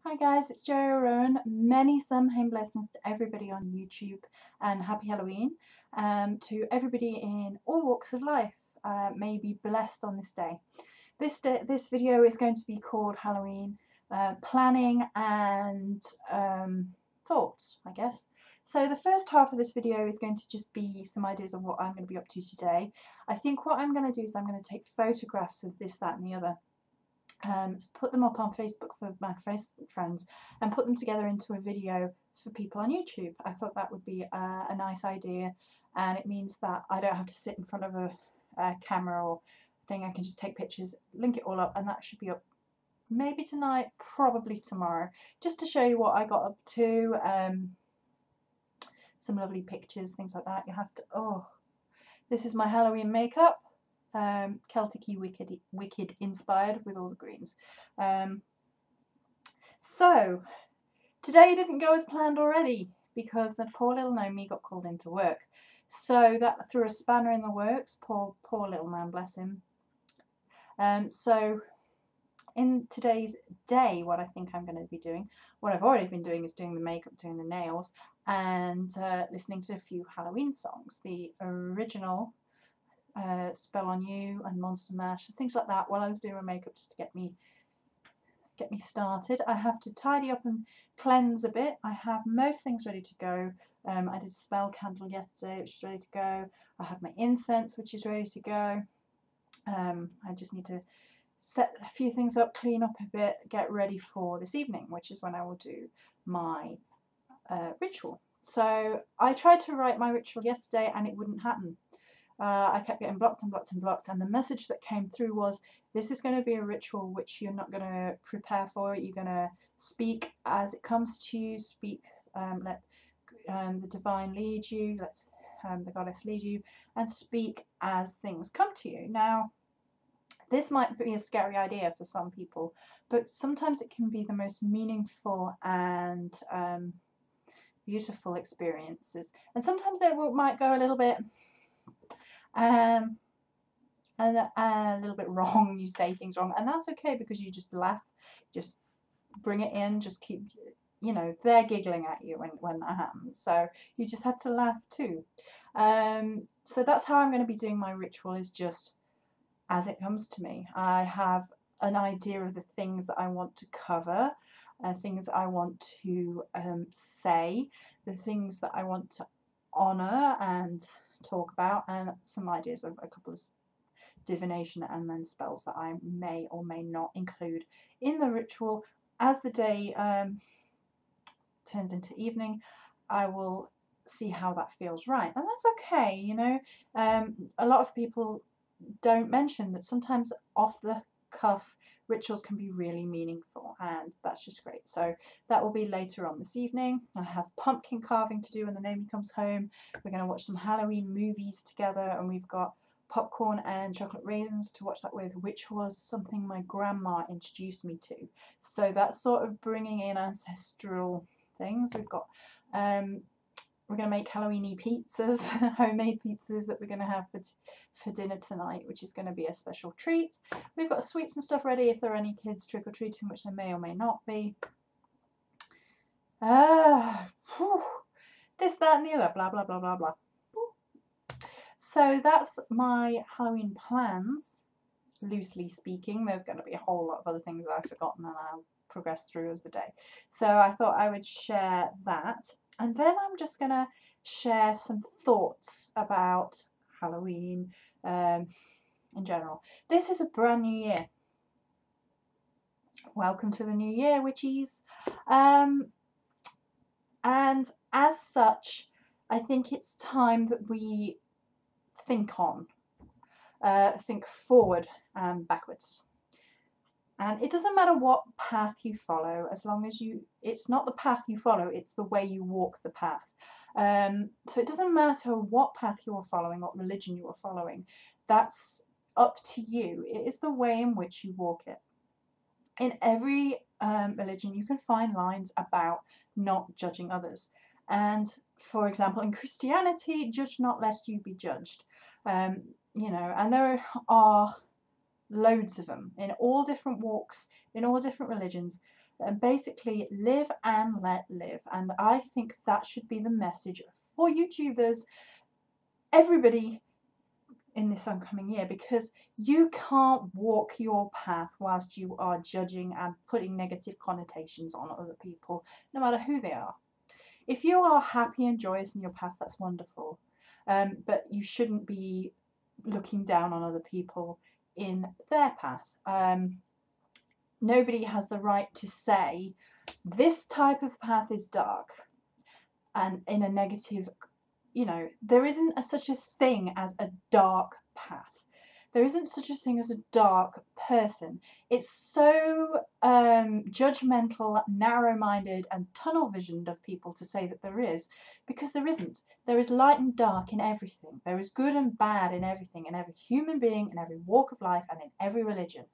Hi guys, it's Joe Rowan. Many Samhain blessings to everybody on YouTube and happy Halloween. To everybody in all walks of life, may be blessed on this day. This video is going to be called Halloween Planning and Thoughts, I guess. So the first half of this video is going to just be some ideas of what I'm going to be up to today. I think what I'm going to do is I'm going to take photographs of this, that and the other. Put them up on Facebook for my Facebook friends and put them together into a video for people on YouTube. I thought that would be a nice idea, and it means that I don't have to sit in front of a camera or thing. I can just take pictures, link it all up, and that should be up maybe tonight, probably tomorrow, just to show you what I got up to. Some lovely pictures, things like that. You have to, oh, this is my Halloween makeup. Celtic-y wicked inspired with all the greens. So today didn't go as planned already because the poor little Naomi got called into work. So that threw a spanner in the works. Poor little man, bless him. So in today's day, what I think I'm going to be doing, what I've already been doing is doing the makeup, doing the nails, and listening to a few Halloween songs. The original Spell on You and Monster Mash and things like that while I was doing my makeup, just to get me started. I have to tidy up and cleanse a bit. I have most things ready to go. I did a spell candle yesterday, which is ready to go. I have my incense, which is ready to go. I just need to set a few things up, clean up a bit, get ready for this evening, which is when I will do my ritual. So I tried to write my ritual yesterday and it wouldn't happen. I kept getting blocked and blocked and blocked, and the message that came through was, this is going to be a ritual which you're not going to prepare for. You're going to speak as it comes to you, speak, let the divine lead you, let the goddess lead you, and speak as things come to you. Now, this might be a scary idea for some people, but sometimes it can be the most meaningful and beautiful experiences. And sometimes it might go a little bit and a little bit wrong. You say things wrong, and that's okay, because you just laugh, just bring it in, just keep, you know, they're giggling at you when that happens, so you just have to laugh too. So that's how I'm going to be doing my ritual, is just as it comes to me. I have an idea of the things that I want to cover, things I want to say, the things that I want to honour and talk about, and some ideas of a couple of divination and then spells that I may or may not include in the ritual. As the day turns into evening, I will see how that feels right, and that's okay, you know. A lot of people don't mention that sometimes off the cuff rituals can be really meaningful, and that's just great. So that will be later on this evening. I have pumpkin carving to do when the Naomi comes home. We're going to watch some Halloween movies together, and we've got popcorn and chocolate raisins to watch that with, which was something my grandma introduced me to. So that's sort of bringing in ancestral things. We've got we're going to make Halloweeny pizzas, homemade pizzas that we're going to have for dinner tonight, which is going to be a special treat. We've got sweets and stuff ready if there are any kids trick-or-treating, which there may or may not be. This, that and the other, blah, blah, blah, blah, blah. So that's my Halloween plans, loosely speaking. There's going to be a whole lot of other things that I've forgotten and I'll progress through as the day. So I thought I would share that. And then I'm just going to share some thoughts about Halloween in general. This is a brand new year. Welcome to the new year, witchies. And as such, I think it's time that we think forward and backwards. And it doesn't matter what path you follow, as long as it's not the path you follow, it's the way you walk the path. So it doesn't matter what path you are following, what religion you are following, that's up to you. It is the way in which you walk it. In every religion, you can find lines about not judging others. And for example, in Christianity, judge not lest you be judged. You know, and there are loads of them in all different walks, in all different religions. basically live and let live. And I think that should be the message for YouTubers, everybody in this oncoming year, because you can't walk your path whilst you are judging and putting negative connotations on other people, no matter who they are. If you are happy and joyous in your path, that's wonderful, but you shouldn't be looking down on other people in their path. Nobody has the right to say this type of path is dark and in a negative, you know, there isn't such a thing as a dark path. There isn't such a thing as a dark person. It's so judgmental, narrow-minded and tunnel-visioned of people to say that there is, because there isn't. There is light and dark in everything. There is good and bad in everything, in every human being, in every walk of life, and in every religion.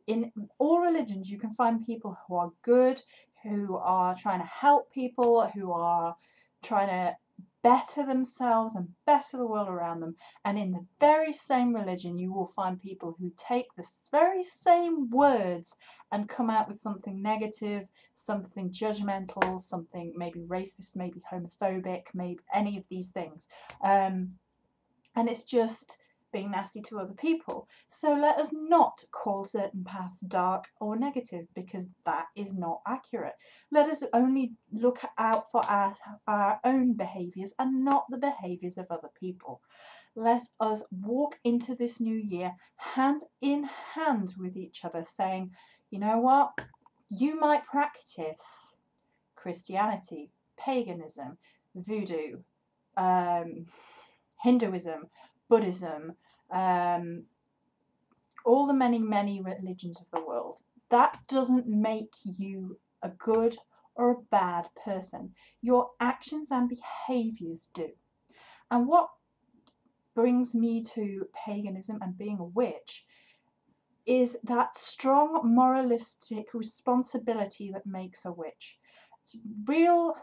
In all religions you can find people who are good, who are trying to help people, who are trying to better themselves and better the world around them. And in the very same religion you will find people who take the very same words and come out with something negative, something judgmental, something maybe racist, maybe homophobic, maybe any of these things. And it's just being nasty to other people. So let us not call certain paths dark or negative, because that is not accurate. Let us only look out for our own behaviours and not the behaviours of other people. Let us walk into this new year hand in hand with each other, saying, you know what, you might practice Christianity, paganism, voodoo, Hinduism, Buddhism, all the many religions of the world. That doesn't make you a good or a bad person. Your actions and behaviours do. And what brings me to paganism and being a witch is that strong moralistic responsibility that makes a witch. Real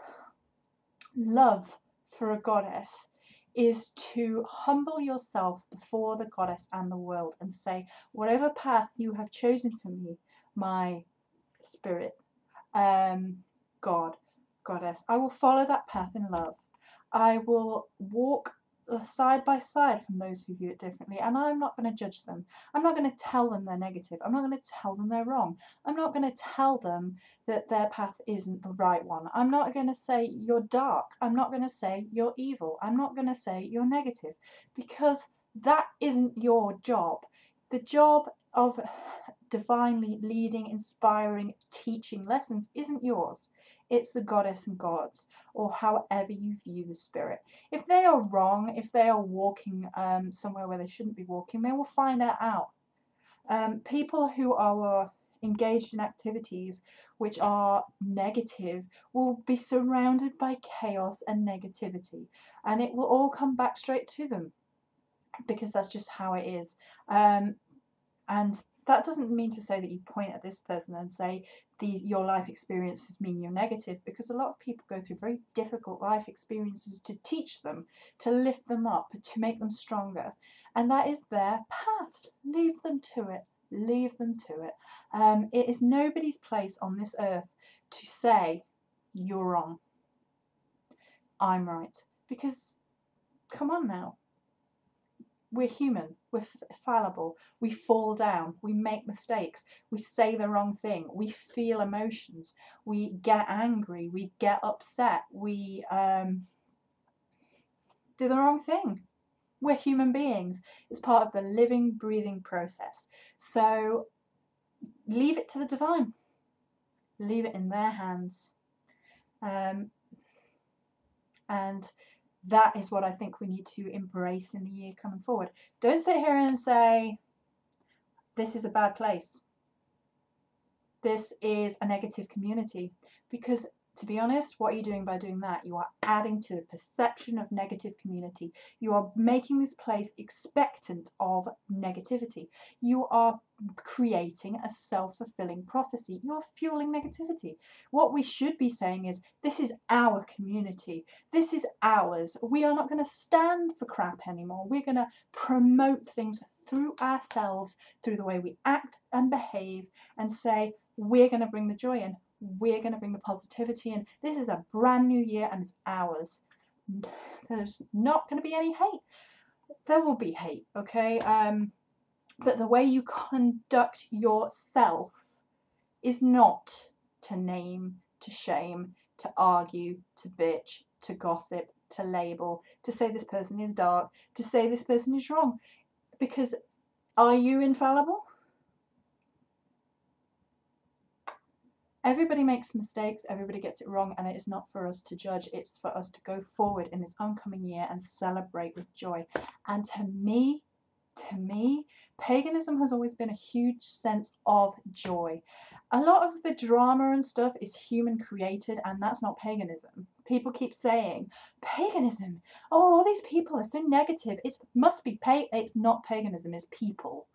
love for a goddess is to humble yourself before the goddess and the world and say, whatever path you have chosen for me, my spirit, God, goddess, I will follow that path in love. I will walk side by side from those who view it differently, and I'm not going to judge them. I'm not going to tell them they're negative. I'm not going to tell them they're wrong. I'm not going to tell them that their path isn't the right one. I'm not going to say you're dark. I'm not going to say you're evil. I'm not going to say you're negative, because that isn't your job. The job of divinely leading, inspiring, teaching lessons isn't yours. It's the goddess and gods, or however you view the spirit. If they are wrong, if they are walking somewhere where they shouldn't be walking, they will find that out. People who are engaged in activities which are negative will be surrounded by chaos and negativity, and it will all come back straight to them, because that's just how it is. And that doesn't mean to say that you point at this person and say your life experiences mean you're negative, because a lot of people go through very difficult life experiences to teach them, to lift them up, to make them stronger, and that is their path. Leave them to it. Leave them to it. It is nobody's place on this earth to say you're wrong, I'm right, because come on now. We're human, we're fallible, we fall down, we make mistakes, we say the wrong thing, we feel emotions, we get angry, we get upset, we do the wrong thing. We're human beings. It's part of the living, breathing process. So leave it to the divine. Leave it in their hands. And that is what I think we need to embrace in the year coming forward. Don't sit here and say, this is a bad place. This is a negative community. Because, to be honest, what are you doing by doing that? You are adding to the perception of negative community. You are making this place expectant of negativity. You are creating a self-fulfilling prophecy. You're fueling negativity. What we should be saying is, this is our community. This is ours. We are not going to stand for crap anymore. We're going to promote things through ourselves, through the way we act and behave, and say, we're going to bring the joy in. We're going to bring the positivity in. This is a brand new year and it's ours. There's not going to be any hate. There will be hate, okay? But the way you conduct yourself is not to name, to shame, to argue, to bitch, to gossip, to label, to say this person is dark, to say this person is wrong. Because are you infallible? Everybody makes mistakes, everybody gets it wrong, and it is not for us to judge. It's for us to go forward in this oncoming year and celebrate with joy. And to me, paganism has always been a huge sense of joy. A lot of the drama and stuff is human created, and that's not paganism. People keep saying, paganism, oh, all these people are so negative. It must be it's not paganism, it's people.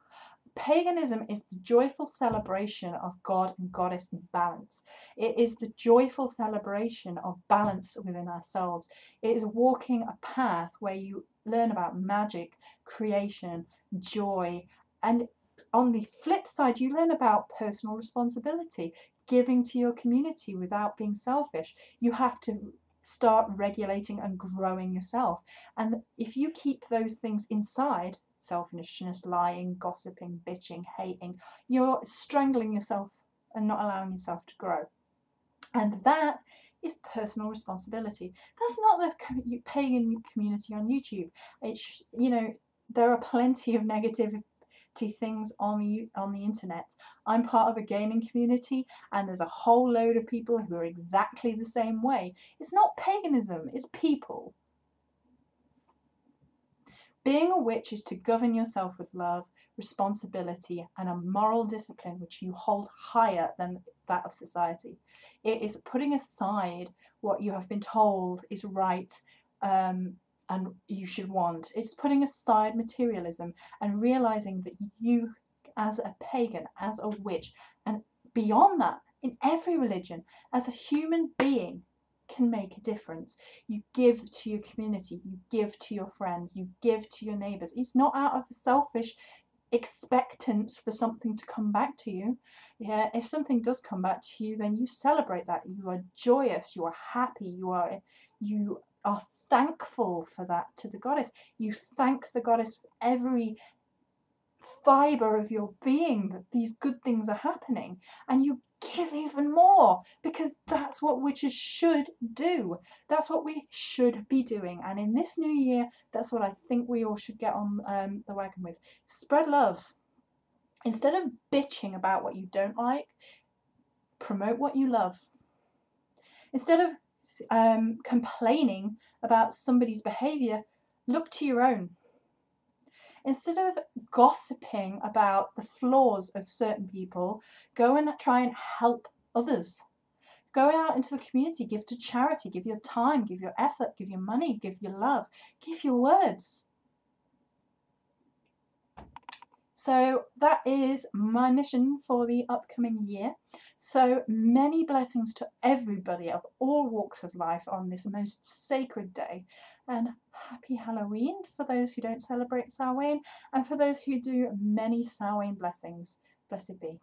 Paganism is the joyful celebration of God and Goddess in balance. It is the joyful celebration of balance within ourselves. It is walking a path where you learn about magic, creation, joy, and on the flip side, you learn about personal responsibility, giving to your community without being selfish. You have to start regulating and growing yourself. And if you keep those things inside, selfishness, lying, gossiping, bitching, hating, you're strangling yourself and not allowing yourself to grow. And that is personal responsibility. That's not the pagan community on YouTube. It's, you know, there are plenty of negativity things on the internet. I'm part of a gaming community and there's a whole load of people who are exactly the same way. It's not paganism, it's people. Being a witch is to govern yourself with love, responsibility, and a moral discipline which you hold higher than that of society. It is putting aside what you have been told is right and you should want. It's putting aside materialism and realizing that you, as a pagan, as a witch, and beyond that, in every religion, as a human being, can make a difference. You give to your community, you give to your friends, you give to your neighbours. It's not out of selfish expectance for something to come back to you. Yeah, if something does come back to you, then you celebrate that. You are joyous, you are happy, you are thankful for that to the goddess. You thank the goddess with every fibre of your being that these good things are happening, and you give even more, because that's what witches should do. That's what we should be doing. And in this new year, that's what I think we all should get on the wagon with. Spread love. Instead of bitching about what you don't like, promote what you love. Instead of complaining about somebody's behaviour, look to your own. Instead of gossiping about the flaws of certain people, go and try and help others. Go out into the community, give to charity, give your time, give your effort, give your money, give your love, give your words. So that is my mission for the upcoming year. So many blessings to everybody of all walks of life on this most sacred day. And happy Halloween for those who don't celebrate Samhain, and for those who do, many Samhain blessings. Blessed be.